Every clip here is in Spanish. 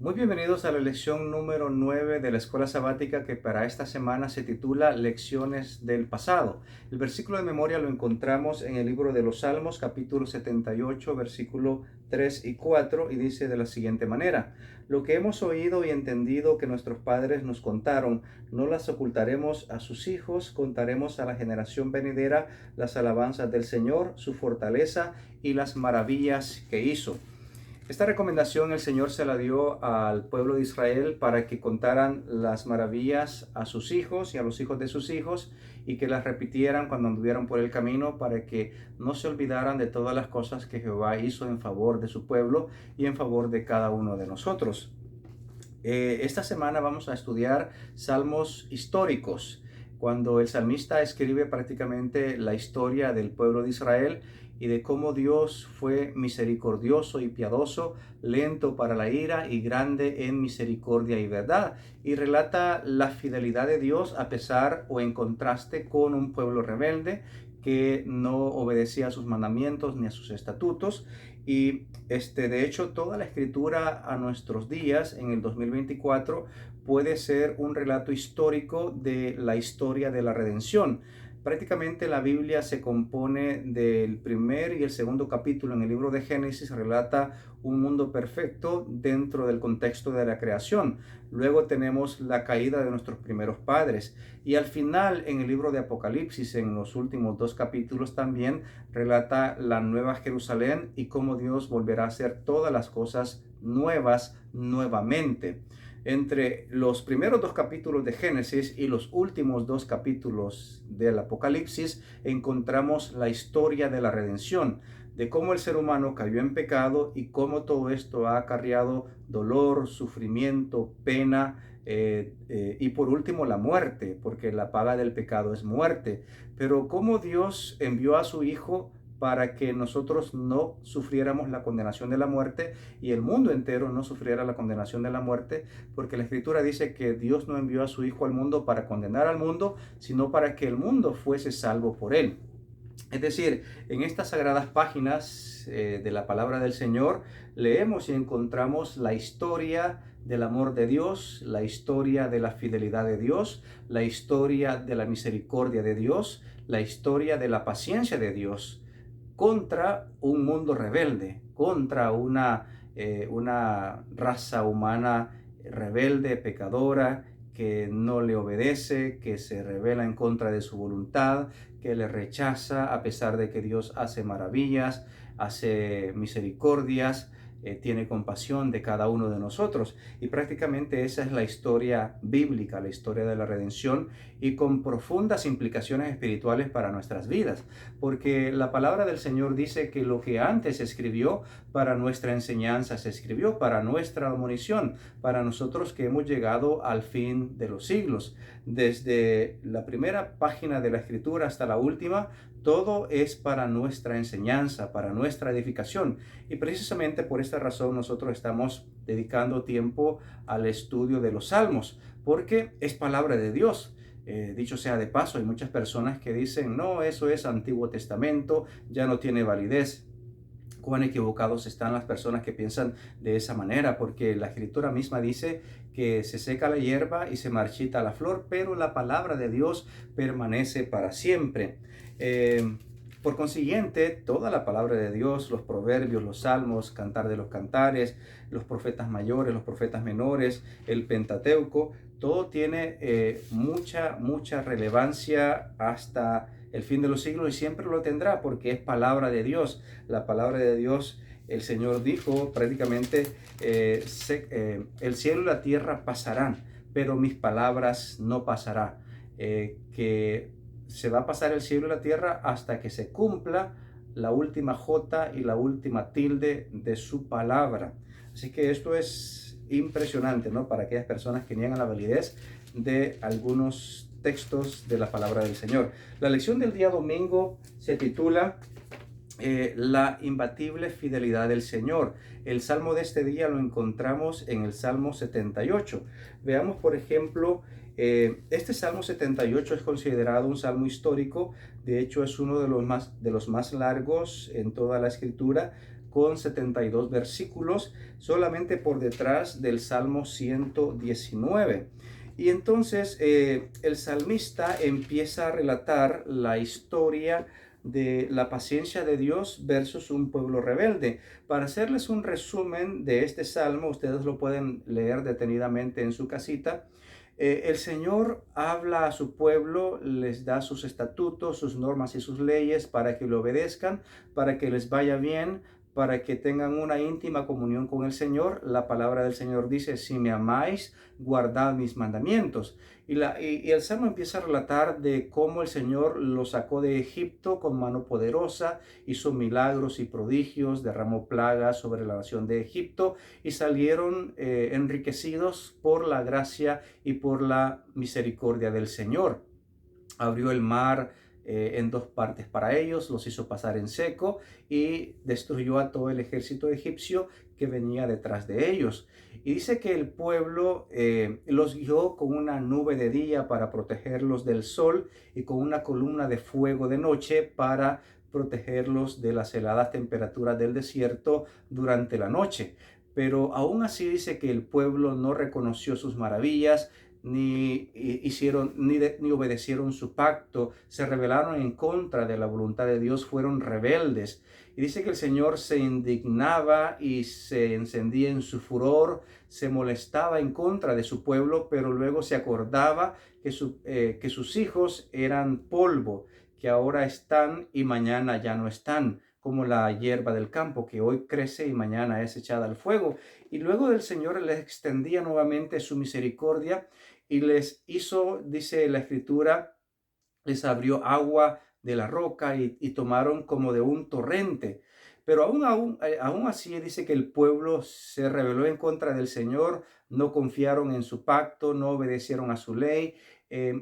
Muy bienvenidos a la lección número 9 de la escuela sabática que para esta semana se titula Lecciones del pasado. El versículo de memoria lo encontramos en el libro de los Salmos, capítulo 78, versículo 3 y 4, y dice de la siguiente manera: Lo que hemos oído y entendido que nuestros padres nos contaron, no las ocultaremos a sus hijos, contaremos a la generación venidera las alabanzas del Señor, su fortaleza y las maravillas que hizo. Esta recomendación el Señor se la dio al pueblo de Israel para que contaran las maravillas a sus hijos y a los hijos de sus hijos y que las repitieran cuando anduvieran por el camino para que no se olvidaran de todas las cosas que Jehová hizo en favor de su pueblo y en favor de cada uno de nosotros. Esta semana vamos a estudiar salmos históricos, cuando el salmista escribe prácticamente la historia del pueblo de Israel y de cómo Dios fue misericordioso y piadoso, lento para la ira y grande en misericordia y verdad, y relata la fidelidad de Dios a pesar o en contraste con un pueblo rebelde que no obedecía a sus mandamientos ni a sus estatutos. Y de hecho, toda la escritura a nuestros días, en el 2024, puede ser un relato histórico de la historia de la redención. Prácticamente la Biblia se compone del primer y el segundo capítulo. En el libro de Génesis relata un mundo perfecto dentro del contexto de la creación. Luego tenemos la caída de nuestros primeros padres. Y al final, en el libro de Apocalipsis, en los últimos dos capítulos también, relata la nueva Jerusalén y cómo Dios volverá a hacer todas las cosas nuevas nuevamente. Entre los primeros dos capítulos de Génesis y los últimos dos capítulos del Apocalipsis encontramos la historia de la redención, de cómo el ser humano cayó en pecado y cómo todo esto ha acarreado dolor, sufrimiento, pena, y por último la muerte, porque la paga del pecado es muerte. Pero cómo Dios envió a su Hijo para que nosotros no sufriéramos la condenación de la muerte y el mundo entero no sufriera la condenación de la muerte, porque la Escritura dice que Dios no envió a su Hijo al mundo para condenar al mundo, sino para que el mundo fuese salvo por él. Es decir, en estas sagradas páginas de la palabra del Señor leemos y encontramos la historia del amor de Dios, la historia de la fidelidad de Dios, la historia de la misericordia de Dios, la historia de la paciencia de Dios contra un mundo rebelde, contra una raza humana rebelde, pecadora, que no le obedece, que se rebela en contra de su voluntad, que le rechaza a pesar de que Dios hace maravillas, hace misericordias, tiene compasión de cada uno de nosotros. Y prácticamente esa es la historia bíblica, la historia de la redención, y con profundas implicaciones espirituales para nuestras vidas, porque la palabra del Señor dice que lo que antes se escribió para nuestra enseñanza, se escribió para nuestra admonición, para nosotros que hemos llegado al fin de los siglos. Desde la primera página de la Escritura hasta la última, todo es para nuestra enseñanza, para nuestra edificación. Y precisamente por esta razón nosotros estamos dedicando tiempo al estudio de los Salmos, porque es palabra de Dios. Dicho sea de paso, hay muchas personas que dicen, no, eso es Antiguo Testamento, ya no tiene validez. Cuán equivocados están las personas que piensan de esa manera, porque la Escritura misma dice que se seca la hierba y se marchita la flor, pero la palabra de Dios permanece para siempre. Por consiguiente, toda la palabra de Dios, los proverbios, los salmos, cantar de los cantares, los profetas mayores, los profetas menores, el Pentateuco, todo tiene mucha relevancia hasta el fin de los siglos y siempre lo tendrá porque es palabra de Dios. La palabra de Dios, el Señor dijo prácticamente, el cielo y la tierra pasarán, pero mis palabras no pasarán. Que se va a pasar el cielo y la tierra hasta que se cumpla la última jota y la última tilde de su palabra. Así que esto es impresionante, ¿no? Para aquellas personas que niegan la validez de algunos textos de la palabra del Señor. La lección del día domingo se titula la imbatible fidelidad del Señor. El salmo de este día lo encontramos en el Salmo 78. Veamos, por ejemplo, este Salmo 78 es considerado un salmo histórico. De hecho, es uno de los más largos en toda la Escritura, con 72 versículos, solamente por detrás del Salmo 119. Y entonces el salmista empieza a relatar la historia de la paciencia de Dios versus un pueblo rebelde. Para hacerles un resumen de este salmo, ustedes lo pueden leer detenidamente en su casita. El Señor habla a su pueblo, les da sus estatutos, sus normas y sus leyes para que lo obedezcan, para que les vaya bien, para que tengan una íntima comunión con el Señor. La palabra del Señor dice: si me amáis, guardad mis mandamientos. Y el Salmo empieza a relatar de cómo el Señor lo sacó de Egipto con mano poderosa, hizo milagros y prodigios, derramó plagas sobre la nación de Egipto y salieron enriquecidos por la gracia y por la misericordia del Señor. Abrió el mar en dos partes para ellos, los hizo pasar en seco y destruyó a todo el ejército egipcio que venía detrás de ellos. Y dice que el pueblo los guió con una nube de día para protegerlos del sol y con una columna de fuego de noche para protegerlos de las heladas temperaturas del desierto durante la noche. Pero aún así dice que el pueblo no reconoció sus maravillas, ni obedecieron su pacto, se rebelaron en contra de la voluntad de Dios, fueron rebeldes. Y dice que el Señor se indignaba y se encendía en su furor, se molestaba en contra de su pueblo, pero luego se acordaba que sus hijos eran polvo, que ahora están y mañana ya no están, como la hierba del campo, que hoy crece y mañana es echada al fuego. Y luego el Señor les extendía nuevamente su misericordia y les hizo, dice la Escritura, les abrió agua de la roca y tomaron como de un torrente. Pero aún así dice que el pueblo se rebeló en contra del Señor, no confiaron en su pacto, no obedecieron a su ley,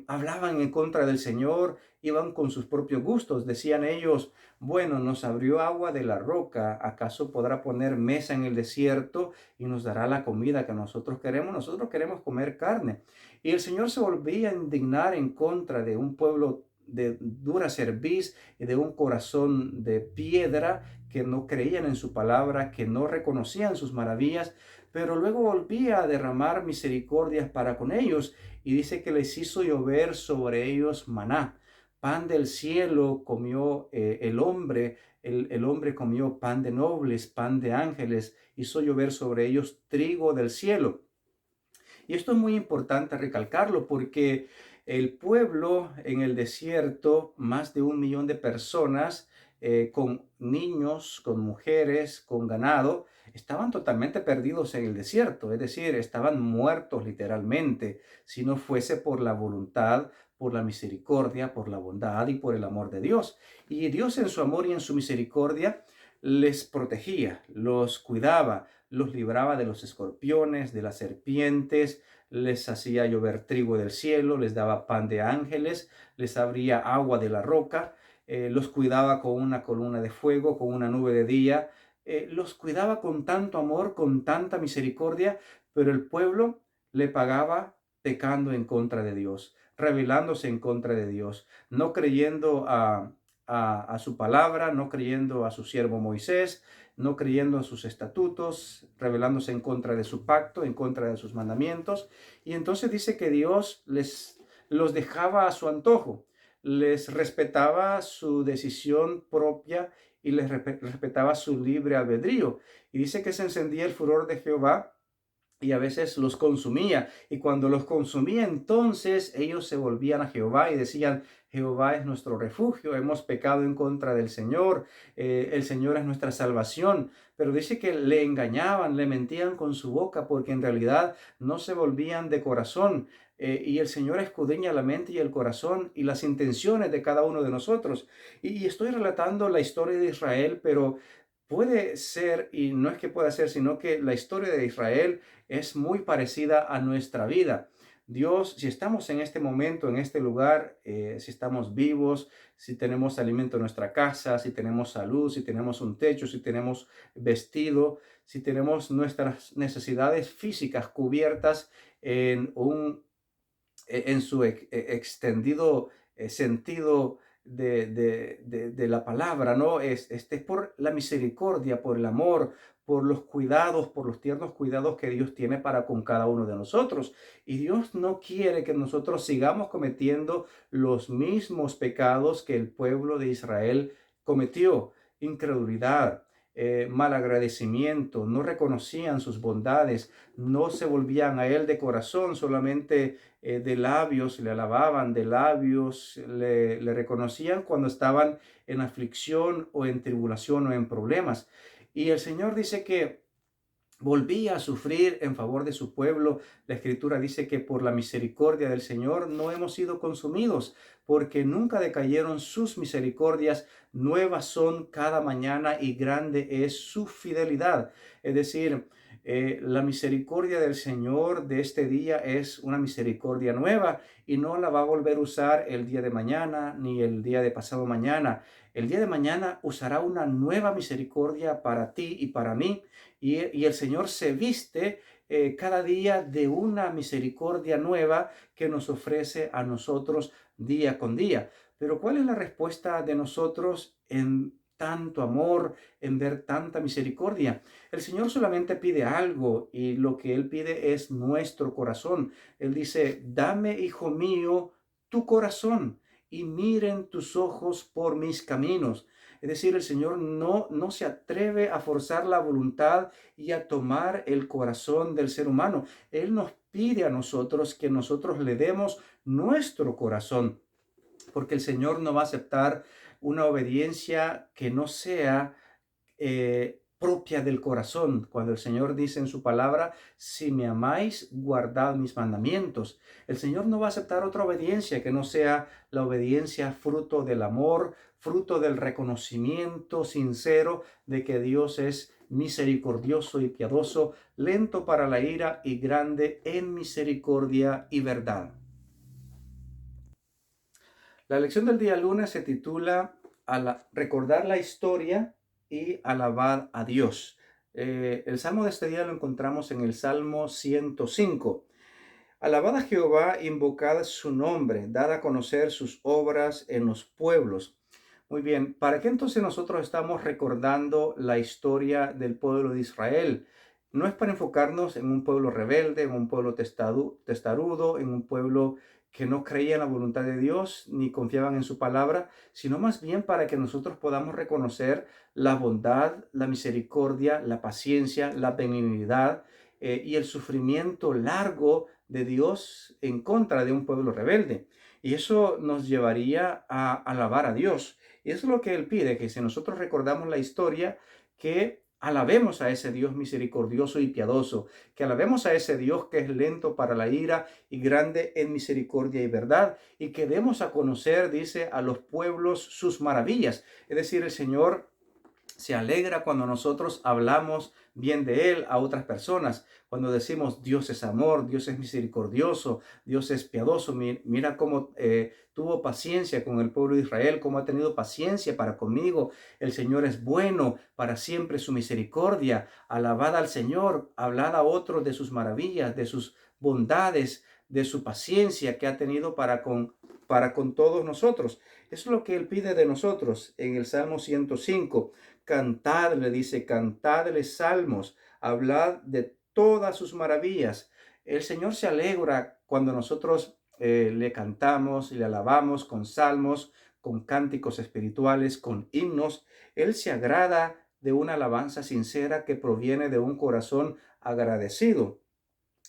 hablaban en contra del Señor, iban con sus propios gustos. Decían ellos: bueno, nos abrió agua de la roca, ¿acaso podrá poner mesa en el desierto y nos dará la comida que nosotros queremos? Nosotros queremos comer carne. Y el Señor se volvía a indignar en contra de un pueblo de dura cerviz y de un corazón de piedra, que no creían en su palabra, que no reconocían sus maravillas, pero luego volvía a derramar misericordias para con ellos y dice que les hizo llover sobre ellos maná. Pan del cielo comió el hombre, el hombre comió pan de nobles, pan de ángeles, hizo llover sobre ellos trigo del cielo. Y esto es muy importante recalcarlo porque el pueblo en el desierto, más de 1 millón de personas, con niños, con mujeres, con ganado, estaban totalmente perdidos en el desierto, es decir, estaban muertos literalmente, si no fuese por la voluntad, por la misericordia, por la bondad y por el amor de Dios. Y Dios, en su amor y en su misericordia, les protegía, los cuidaba, los libraba de los escorpiones, de las serpientes, les hacía llover trigo del cielo, les daba pan de ángeles, les abría agua de la roca, los cuidaba con una columna de fuego, con una nube de día, los cuidaba con tanto amor, con tanta misericordia, pero el pueblo le pagaba pecando en contra de Dios, rebelándose en contra de Dios, no creyendo a su palabra, no creyendo a su siervo Moisés, no creyendo a sus estatutos, rebelándose en contra de su pacto, en contra de sus mandamientos. Y entonces dice que Dios los dejaba a su antojo, les respetaba su decisión propia y les respetaba su libre albedrío. Y dice que se encendía el furor de Jehová y a veces los consumía. Y cuando los consumía, entonces ellos se volvían a Jehová y decían: Jehová es nuestro refugio, hemos pecado en contra del Señor, el Señor es nuestra salvación. Pero dice que le engañaban, le mentían con su boca, porque en realidad no se volvían de corazón. Y el Señor escudriña la mente y el corazón y las intenciones de cada uno de nosotros. Y estoy relatando la historia de Israel, pero puede ser, y no es que pueda ser, sino que la historia de Israel es muy parecida a nuestra vida. Dios, si estamos en este momento, en este lugar, si estamos vivos, si tenemos alimento en nuestra casa, si tenemos salud, si tenemos un techo, si tenemos vestido, si tenemos nuestras necesidades físicas cubiertas en su extendido sentido de la palabra, ¿no? Es por la misericordia, por el amor, por los cuidados, por los tiernos cuidados que Dios tiene para con cada uno de nosotros. Y Dios no quiere que nosotros sigamos cometiendo los mismos pecados que el pueblo de Israel cometió: incredulidad, malagradecimiento, no reconocían sus bondades, no se volvían a Él de corazón, solamente de labios le alababan, de labios le reconocían cuando estaban en aflicción o en tribulación o en problemas. Y el Señor dice que volvía a sufrir en favor de su pueblo. La Escritura dice que por la misericordia del Señor no hemos sido consumidos, porque nunca decayeron sus misericordias, nuevas son cada mañana y grande es su fidelidad. Es decir, la misericordia del Señor de este día es una misericordia nueva y no la va a volver a usar el día de mañana ni el día de pasado mañana. El día de mañana usará una nueva misericordia para ti y para mí, y el Señor se viste cada día de una misericordia nueva que nos ofrece a nosotros día con día. Pero ¿cuál es la respuesta de nosotros en tanto amor, en ver tanta misericordia? El Señor solamente pide algo, y lo que Él pide es nuestro corazón. Él dice: dame, hijo mío, tu corazón, y miren tus ojos por mis caminos. Es decir, el Señor no se atreve a forzar la voluntad y a tomar el corazón del ser humano. Él nos pide a nosotros que nosotros le demos nuestro corazón, porque el Señor no va a aceptar una obediencia que no sea propia del corazón. Cuando el Señor dice en su palabra: si me amáis, guardad mis mandamientos. El Señor no va a aceptar otra obediencia que no sea la obediencia fruto del amor, fruto del reconocimiento sincero de que Dios es misericordioso y piadoso, lento para la ira y grande en misericordia y verdad. La lección del día lunes se titula Recordar la historia y alabar a Dios. El salmo de este día lo encontramos en el Salmo 105. Alabad a Jehová, invocad su nombre, dad a conocer sus obras en los pueblos. Muy bien, ¿para qué entonces nosotros estamos recordando la historia del pueblo de Israel? No es para enfocarnos en un pueblo rebelde, en un pueblo testarudo, en un pueblo que no creía en la voluntad de Dios ni confiaban en su palabra, sino más bien para que nosotros podamos reconocer la bondad, la misericordia, la paciencia, la benignidad y el sufrimiento largo de Dios en contra de un pueblo rebelde. Y eso nos llevaría a alabar a Dios. Y eso es lo que Él pide: que si nosotros recordamos la historia, que alabemos a ese Dios misericordioso y piadoso, que alabemos a ese Dios que es lento para la ira y grande en misericordia y verdad, y que demos a conocer, dice, a los pueblos sus maravillas. Es decir, el Señor se alegra cuando nosotros hablamos bien de Él a otras personas, cuando decimos: Dios es amor, Dios es misericordioso, Dios es piadoso. Mira cómo tuvo paciencia con el pueblo de Israel, cómo ha tenido paciencia para conmigo. El Señor es bueno, para siempre su misericordia. Alabad al Señor, hablad a otros de sus maravillas, de sus bondades, de su paciencia que ha tenido para con todos nosotros. Eso es lo que Él pide de nosotros en el Salmo 105. Cantadle, dice, cantadle salmos, hablad de todas sus maravillas. El Señor se alegra cuando nosotros le cantamos y le alabamos con salmos, con cánticos espirituales, con himnos. Él se agrada de una alabanza sincera que proviene de un corazón agradecido.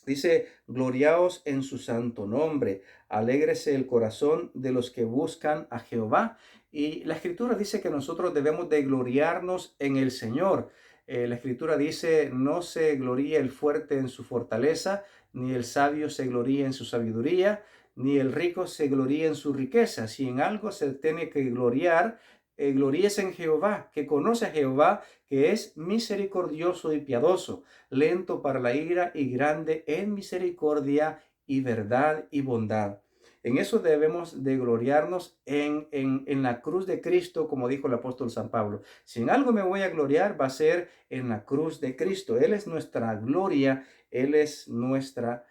Dice: gloriaos en su santo nombre, alégrese el corazón de los que buscan a Jehová. Y la Escritura dice que nosotros debemos de gloriarnos en el Señor. La Escritura dice: no se gloríe el fuerte en su fortaleza, ni el sabio se gloríe en su sabiduría, ni el rico se gloríe en su riqueza. Si en algo se tiene que gloriar, gloríese en Jehová, que conoce a Jehová, que es misericordioso y piadoso, lento para la ira y grande en misericordia y verdad y bondad. En eso debemos de gloriarnos en la cruz de Cristo, como dijo el apóstol San Pablo. Si en algo me voy a gloriar, va a ser en la cruz de Cristo. Él es nuestra gloria, Él es nuestra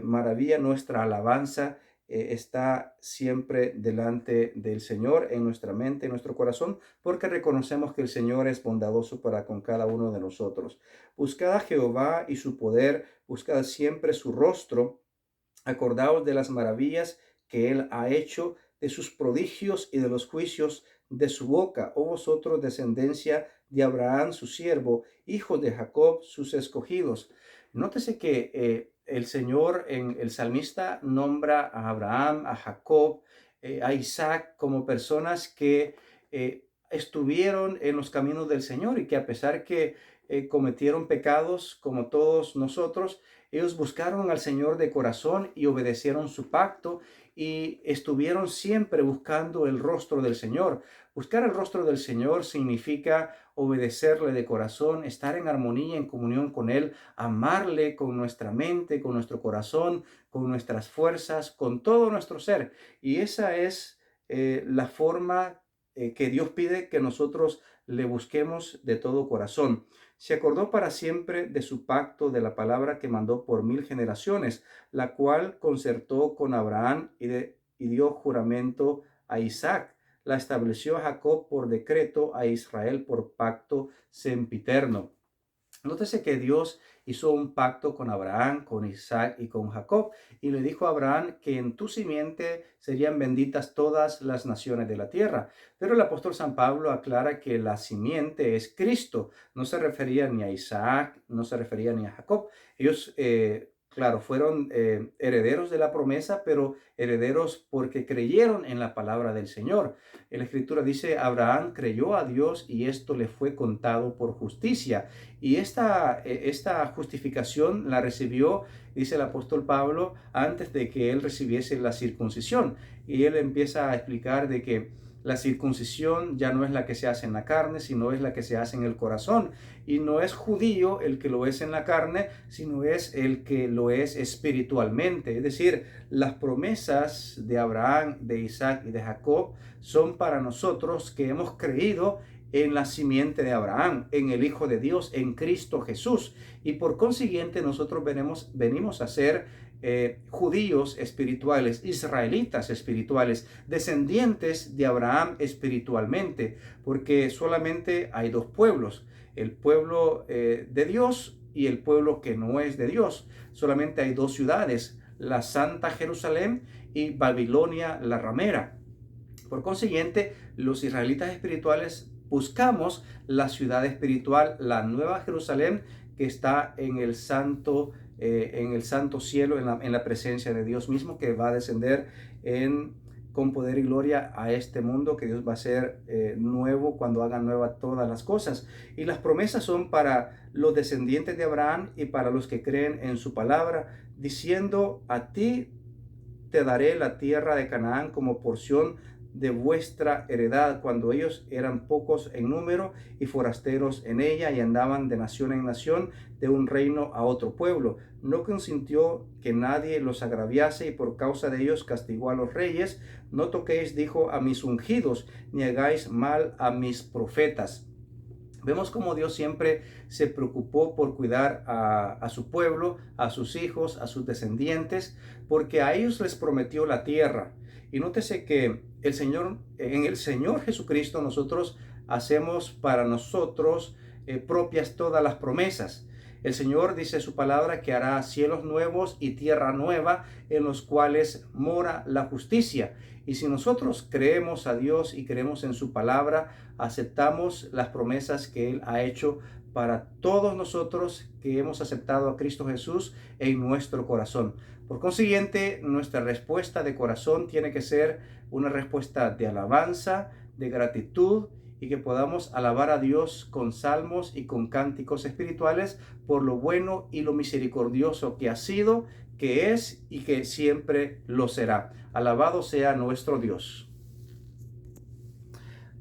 maravilla, nuestra alabanza está siempre delante del Señor en nuestra mente, en nuestro corazón, porque reconocemos que el Señor es bondadoso para con cada uno de nosotros. Buscad a Jehová y su poder, buscad siempre su rostro. Acordaos de las maravillas que él ha hecho, de sus prodigios y de los juicios de su boca, oh vosotros, descendencia de Abraham, su siervo, hijos de Jacob, sus escogidos. Nótese que el Señor, en el salmista, nombra a Abraham, a Jacob, a Isaac como personas que estuvieron en los caminos del Señor y que a pesar que cometieron pecados como todos nosotros, ellos buscaron al Señor de corazón y obedecieron su pacto y estuvieron siempre buscando el rostro del Señor. Buscar el rostro del Señor significa obedecerle de corazón, estar en armonía, en comunión con Él, amarle con nuestra mente, con nuestro corazón, con nuestras fuerzas, con todo nuestro ser. Y esa es la forma que Dios pide que nosotros le busquemos de todo corazón. Se acordó para siempre de su pacto, de la palabra que mandó por 1000 generaciones, la cual concertó con Abraham y dio juramento a Isaac. La estableció a Jacob por decreto, a Israel por pacto sempiterno. Nótese que Dios hizo un pacto con Abraham, con Isaac y con Jacob, y le dijo a Abraham que en tu simiente serían benditas todas las naciones de la tierra. Pero el apóstol San Pablo aclara que la simiente es Cristo. No se refería ni a Isaac, no se refería ni a Jacob. Ellos, claro, fueron herederos de la promesa, pero herederos porque creyeron en la palabra del Señor. La Escritura dice, Abraham creyó a Dios y esto le fue contado por justicia. Y esta justificación la recibió, dice el apóstol Pablo, antes de que él recibiese la circuncisión. Y él empieza a explicar de que la circuncisión ya no es la que se hace en la carne, sino es la que se hace en el corazón. Y no es judío el que lo es en la carne, sino es el que lo es espiritualmente. Es decir, las promesas de Abraham, de Isaac y de Jacob son para nosotros que hemos creído en la simiente de Abraham, en el Hijo de Dios, en Cristo Jesús. Y por consiguiente nosotros venimos a ser judíos espirituales, israelitas espirituales, descendientes de Abraham espiritualmente, porque solamente hay dos pueblos, el pueblo de Dios y el pueblo que no es de Dios. Solamente hay dos ciudades, la Santa Jerusalén y Babilonia la ramera. Por consiguiente, los israelitas espirituales buscamos la ciudad espiritual, la Nueva Jerusalén, que está en el santo cielo, en la presencia de Dios mismo, que va a descender con poder y gloria a este mundo, que Dios va a hacer nuevo cuando haga nueva todas las cosas. Y las promesas son para los descendientes de Abraham y para los que creen en su palabra, diciendo, a ti te daré la tierra de Canaán como porción de vuestra heredad, cuando ellos eran pocos en número y forasteros en ella, y andaban de nación en nación, de un reino a otro pueblo. No consintió que nadie los agraviase, y por causa de ellos castigó a los reyes. No toquéis, dijo, a mis ungidos, ni hagáis mal a mis profetas. Vemos cómo Dios siempre se preocupó por cuidar a su pueblo, a sus hijos, a sus descendientes, porque a ellos les prometió la tierra. Y nótese que en el Señor Jesucristo nosotros hacemos para nosotros propias todas las promesas. El Señor dice su palabra que hará cielos nuevos y tierra nueva en los cuales mora la justicia. Y si nosotros creemos a Dios y creemos en su palabra, aceptamos las promesas que Él ha hecho para todos nosotros que hemos aceptado a Cristo Jesús en nuestro corazón. Por consiguiente, nuestra respuesta de corazón tiene que ser una respuesta de alabanza, de gratitud, y que podamos alabar a Dios con salmos y con cánticos espirituales por lo bueno y lo misericordioso que ha sido, que es y que siempre lo será. Alabado sea nuestro Dios.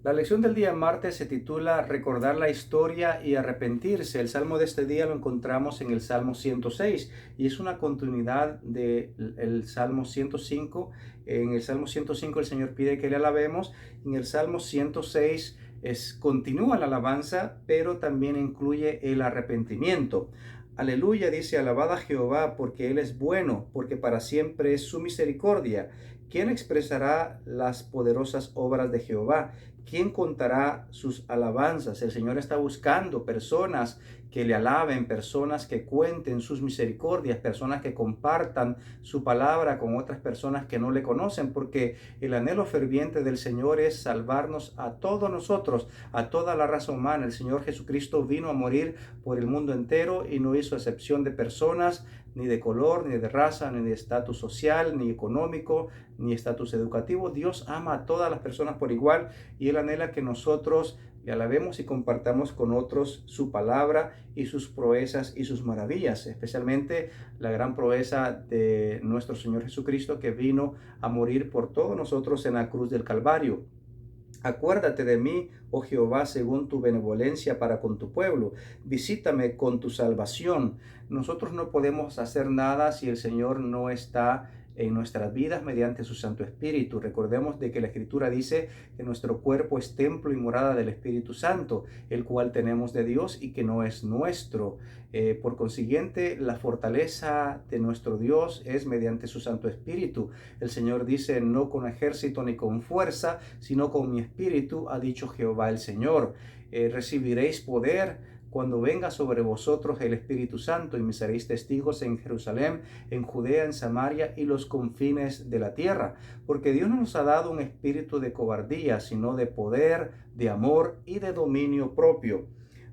La lección del día martes se titula Recordar la historia y arrepentirse. El salmo de este día lo encontramos en el Salmo 106 y es una continuidad del Salmo 105. En el Salmo 105 el Señor pide que le alabemos. En el Salmo 106 continúa la alabanza, pero también incluye el arrepentimiento. Aleluya, dice, alabad a Jehová, porque Él es bueno, porque para siempre es su misericordia. ¿Quién expresará las poderosas obras de Jehová? ¿Quién contará sus alabanzas? El Señor está buscando personas que le alaben, personas que cuenten sus misericordias, personas que compartan su palabra con otras personas que no le conocen, porque el anhelo ferviente del Señor es salvarnos a todos nosotros, a toda la raza humana. El Señor Jesucristo vino a morir por el mundo entero y no hizo excepción de personas, ni de color, ni de raza, ni de estatus social, ni económico, ni estatus educativo. Dios ama a todas las personas por igual y Él anhela que nosotros le alabemos y compartamos con otros su palabra y sus proezas y sus maravillas, especialmente la gran proeza de nuestro Señor Jesucristo, que vino a morir por todos nosotros en la cruz del Calvario. Acuérdate de mí, oh Jehová, según tu benevolencia para con tu pueblo. Visítame con tu salvación. Nosotros no podemos hacer nada si el Señor no está en nuestras vidas mediante su Santo Espíritu. Recordemos de que la Escritura dice que nuestro cuerpo es templo y morada del Espíritu Santo, el cual tenemos de Dios y que no es nuestro. Por consiguiente, la fortaleza de nuestro Dios es mediante su Santo Espíritu. El Señor dice, no con ejército ni con fuerza, sino con mi espíritu, ha dicho Jehová el Señor. Recibiréis poder cuando venga sobre vosotros el Espíritu Santo, y me seréis testigos en Jerusalén, en Judea, en Samaria y los confines de la tierra. Porque Dios no nos ha dado un espíritu de cobardía, sino de poder, de amor y de dominio propio.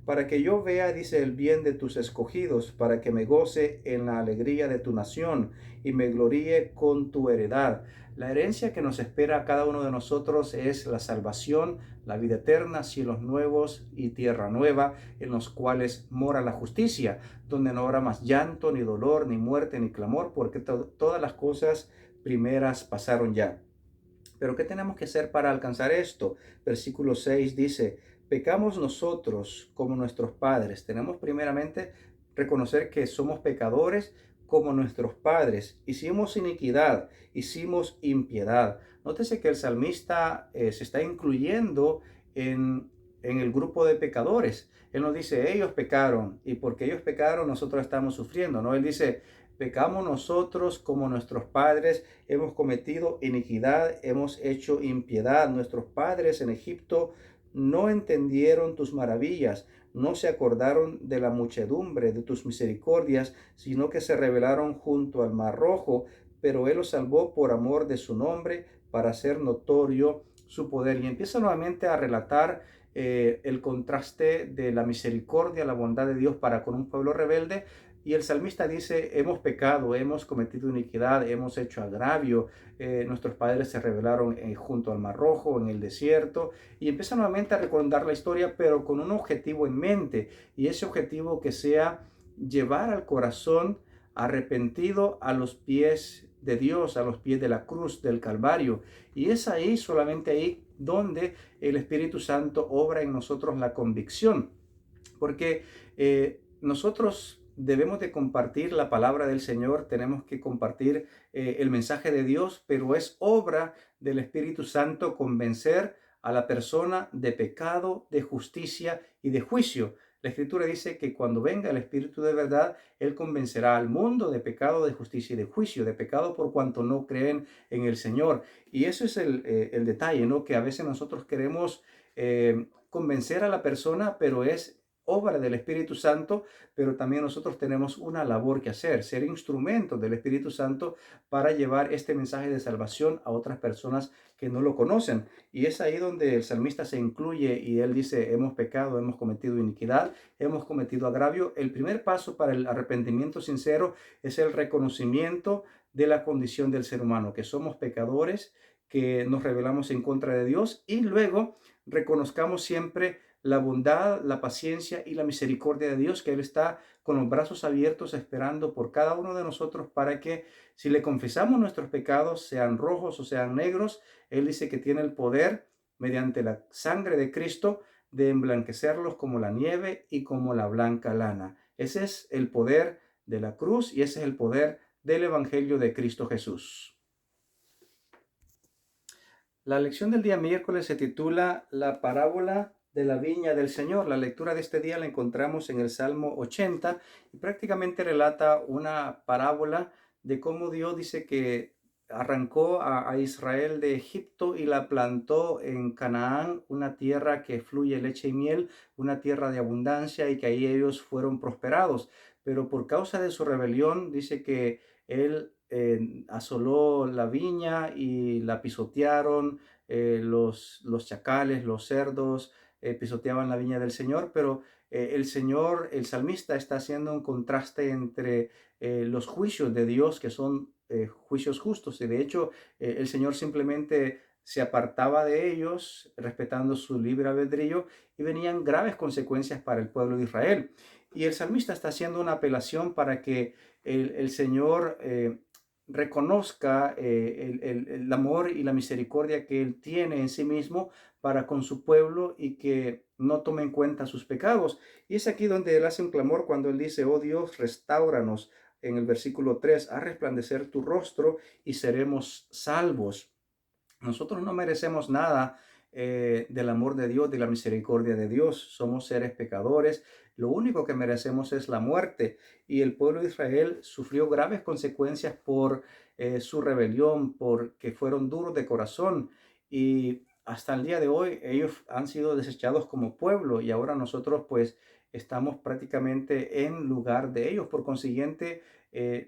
Para que yo vea, dice, el bien de tus escogidos, para que me goce en la alegría de tu nación y me gloríe con tu heredad. La herencia que nos espera a cada uno de nosotros es la salvación, la vida eterna, cielos nuevos y tierra nueva, en los cuales mora la justicia, donde no habrá más llanto, ni dolor, ni muerte, ni clamor, porque todas las cosas primeras pasaron ya. Pero ¿qué tenemos que hacer para alcanzar esto? Versículo 6 dice, pecamos nosotros como nuestros padres. Tenemos primeramente reconocer que somos pecadores como nuestros padres. Hicimos iniquidad, hicimos impiedad. Nótese que el salmista se está incluyendo en el grupo de pecadores. Él nos dice, ellos pecaron y porque ellos pecaron nosotros estamos sufriendo. No, él dice, pecamos nosotros como nuestros padres, hemos cometido iniquidad, hemos hecho impiedad. Nuestros padres en Egipto no entendieron tus maravillas, no se acordaron de la muchedumbre de tus misericordias, sino que se rebelaron junto al Mar Rojo, pero Él los salvó por amor de su nombre, para hacer notorio su poder. Y empieza nuevamente a relatar el contraste de la misericordia, la bondad de Dios para con un pueblo rebelde. Y el salmista dice, hemos pecado, hemos cometido iniquidad, hemos hecho agravio, nuestros padres se rebelaron junto al Mar Rojo, en el desierto, y empieza nuevamente a recordar la historia, pero con un objetivo en mente, y ese objetivo que sea llevar al corazón arrepentido a los pies de Dios, a los pies de la cruz del Calvario. Y es ahí, solamente ahí, donde el Espíritu Santo obra en nosotros la convicción, porque nosotros debemos de compartir la palabra del Señor, tenemos que compartir el mensaje de Dios, pero es obra del Espíritu Santo convencer a la persona de pecado, de justicia y de juicio. La Escritura dice que cuando venga el Espíritu de verdad, Él convencerá al mundo de pecado, de justicia y de juicio, de pecado por cuanto no creen en el Señor. Y eso es el detalle, ¿no? Que a veces nosotros queremos convencer a la persona, pero es obra del Espíritu Santo, pero también nosotros tenemos una labor que hacer, ser instrumentos del Espíritu Santo para llevar este mensaje de salvación a otras personas que no lo conocen. Y es ahí donde el salmista se incluye y él dice, hemos pecado, hemos cometido iniquidad, hemos cometido agravio. El primer paso para el arrepentimiento sincero es el reconocimiento de la condición del ser humano, que somos pecadores, que nos rebelamos en contra de Dios, y luego reconozcamos siempre la bondad, la paciencia y la misericordia de Dios, que Él está con los brazos abiertos esperando por cada uno de nosotros para que, si le confesamos nuestros pecados, sean rojos o sean negros, Él dice que tiene el poder, mediante la sangre de Cristo, de emblanquecerlos como la nieve y como la blanca lana. Ese es el poder de la cruz y ese es el poder del Evangelio de Cristo Jesús. La lección del día miércoles se titula La parábola de la viña del Señor. La lectura de este día la encontramos en el Salmo 80 y prácticamente relata una parábola de cómo Dios dice que arrancó a Israel de Egipto y la plantó en Canaán, una tierra que fluye leche y miel, una tierra de abundancia, y que ahí ellos fueron prosperados. Pero por causa de su rebelión, dice que él asoló la viña y la pisotearon, los chacales, los cerdos, pisoteaban la viña del Señor, pero el Señor, el salmista, está haciendo un contraste entre los juicios de Dios, que son juicios justos, y de hecho el Señor simplemente se apartaba de ellos, respetando su libre albedrío, y venían graves consecuencias para el pueblo de Israel. Y el salmista está haciendo una apelación para que el Señor reconozca el amor y la misericordia que Él tiene en sí mismo para con su pueblo, y que no tome en cuenta sus pecados. Y es aquí donde Él hace un clamor cuando Él dice: oh Dios, restáuranos. En el versículo 3, haz resplandecer tu rostro y seremos salvos. Nosotros no merecemos nada del amor de Dios, de la misericordia de Dios. Somos seres pecadores. Lo único que merecemos es la muerte. Y el pueblo de Israel sufrió graves consecuencias por su rebelión, porque fueron duros de corazón. Y hasta el día de hoy ellos han sido desechados como pueblo, y ahora nosotros pues estamos prácticamente en lugar de ellos. Por consiguiente,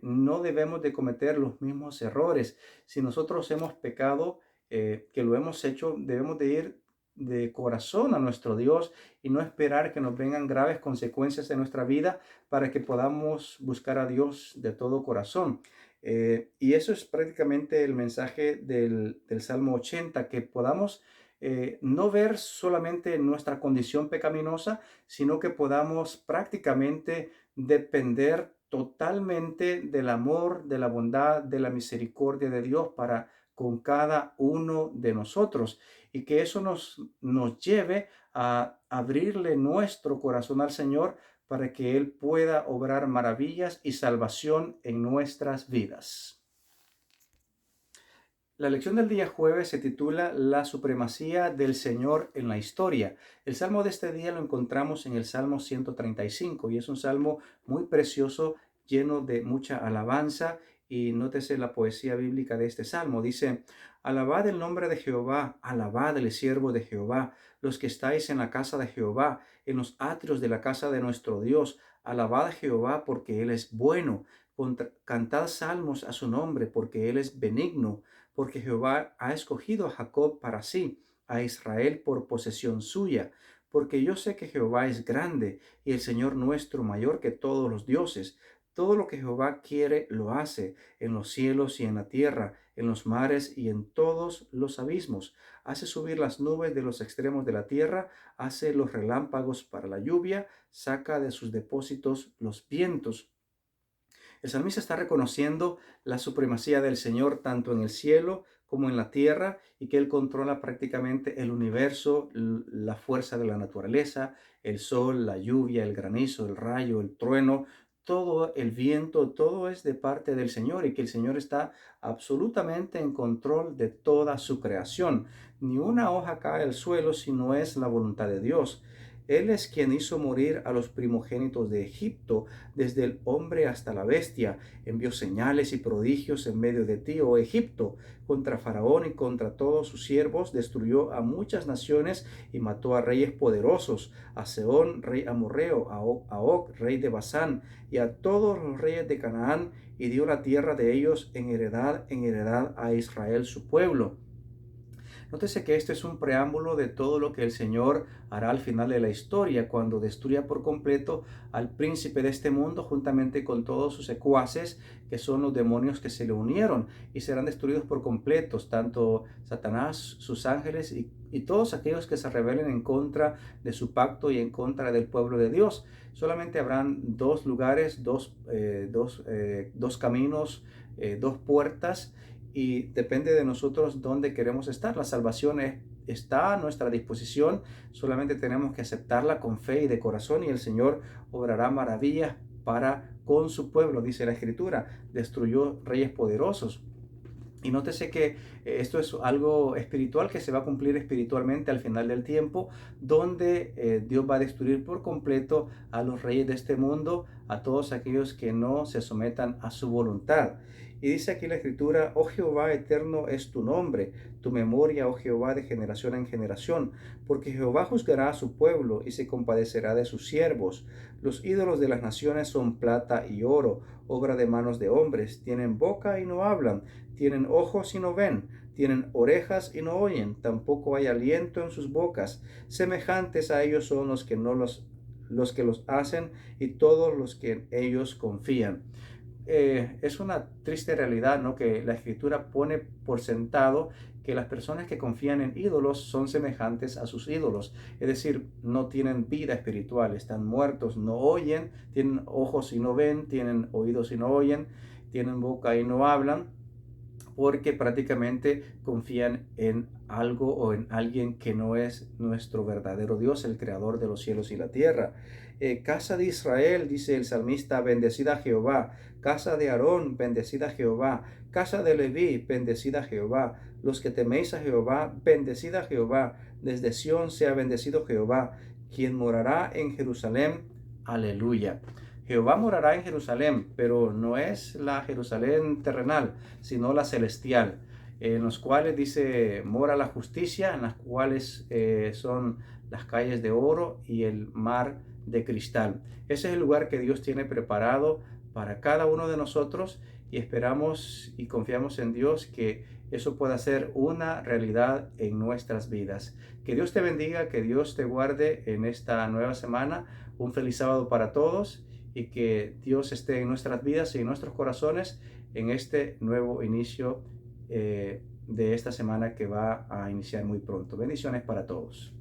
no debemos de cometer los mismos errores. Si nosotros hemos pecado, que lo hemos hecho, debemos de ir de corazón a nuestro Dios y no esperar que nos vengan graves consecuencias en nuestra vida para que podamos buscar a Dios de todo corazón. Y eso es prácticamente el mensaje del Salmo 80, que podamos no ver solamente nuestra condición pecaminosa, sino que podamos prácticamente depender totalmente del amor, de la bondad, de la misericordia de Dios para con cada uno de nosotros, y que eso nos lleve a abrirle nuestro corazón al Señor para que Él pueda obrar maravillas y salvación en nuestras vidas. La lección del día jueves se titula La supremacía del Señor en la historia. El salmo de este día lo encontramos en el Salmo 135, y es un salmo muy precioso, lleno de mucha alabanza. Y nótese la poesía bíblica de este salmo. Dice: alabad el nombre de Jehová, alabad el siervo de Jehová, los que estáis en la casa de Jehová, en los atrios de la casa de nuestro Dios. Alabad a Jehová porque Él es bueno. Cantad salmos a su nombre porque Él es benigno, porque Jehová ha escogido a Jacob para sí, a Israel por posesión suya. Porque yo sé que Jehová es grande, y el Señor nuestro mayor que todos los dioses. Todo lo que Jehová quiere lo hace, en los cielos y en la tierra, en los mares y en todos los abismos. Hace subir las nubes de los extremos de la tierra, hace los relámpagos para la lluvia, saca de sus depósitos los vientos. El salmista está reconociendo la supremacía del Señor tanto en el cielo como en la tierra, y que Él controla prácticamente el universo, la fuerza de la naturaleza, el sol, la lluvia, el granizo, el rayo, el trueno, todo el viento, todo es de parte del Señor, y que el Señor está absolutamente en control de toda su creación. Ni una hoja cae al suelo si no es la voluntad de Dios. Él es quien hizo morir a los primogénitos de Egipto, desde el hombre hasta la bestia. Envió señales y prodigios en medio de ti, oh Egipto. Contra Faraón y contra todos sus siervos destruyó a muchas naciones y mató a reyes poderosos, a Sehón, rey amorreo, a Og, rey de Basán, y a todos los reyes de Canaán, y dio la tierra de ellos en heredad a Israel su pueblo. Nótese que este es un preámbulo de todo lo que el Señor hará al final de la historia, cuando destruya por completo al príncipe de este mundo juntamente con todos sus secuaces, que son los demonios que se le unieron, y serán destruidos por completos, tanto Satanás, sus ángeles y todos aquellos que se rebelen en contra de su pacto y en contra del pueblo de Dios. Solamente habrán dos lugares, dos caminos, dos puertas, y depende de nosotros dónde queremos estar. La salvación está a nuestra disposición, solamente tenemos que aceptarla con fe y de corazón, y el Señor obrará maravillas para con su pueblo. Dice la Escritura: destruyó reyes poderosos. Y nótese que esto es algo espiritual que se va a cumplir espiritualmente al final del tiempo, donde Dios va a destruir por completo a los reyes de este mundo, a todos aquellos que no se sometan a su voluntad. Y dice aquí la escritura: oh Jehová, eterno es tu nombre, tu memoria, oh Jehová, de generación en generación, porque Jehová juzgará a su pueblo y se compadecerá de sus siervos. Los ídolos de las naciones son plata y oro, obra de manos de hombres, tienen boca y no hablan, tienen ojos y no ven, tienen orejas y no oyen, tampoco hay aliento en sus bocas. Semejantes a ellos son los que los hacen y todos los que en ellos confían. Es una triste realidad, ¿no? Que la escritura pone por sentado que las personas que confían en ídolos son semejantes a sus ídolos, es decir, no tienen vida espiritual, están muertos, no oyen, tienen ojos y no ven, tienen oídos y no oyen, tienen boca y no hablan, porque prácticamente confían en algo o en alguien que no es nuestro verdadero Dios, el creador de los cielos y la tierra. Casa de Israel, dice el salmista, bendecida Jehová. Casa de Aarón, bendecida Jehová. Casa de Leví, bendecida Jehová. Los que teméis a Jehová, bendecida Jehová. Desde Sión sea bendecido Jehová, quien morará en Jerusalén. Aleluya. Jehová morará en Jerusalén, pero no es la Jerusalén terrenal, sino la celestial, en los cuales dice mora la justicia, en las cuales son las calles de oro y el mar de cristal. Ese es el lugar que Dios tiene preparado para cada uno de nosotros, y esperamos y confiamos en Dios que eso pueda ser una realidad en nuestras vidas. Que Dios te bendiga, que Dios te guarde en esta nueva semana. Un feliz sábado para todos, y que Dios esté en nuestras vidas y en nuestros corazones en este nuevo inicio de esta semana que va a iniciar muy pronto. Bendiciones para todos.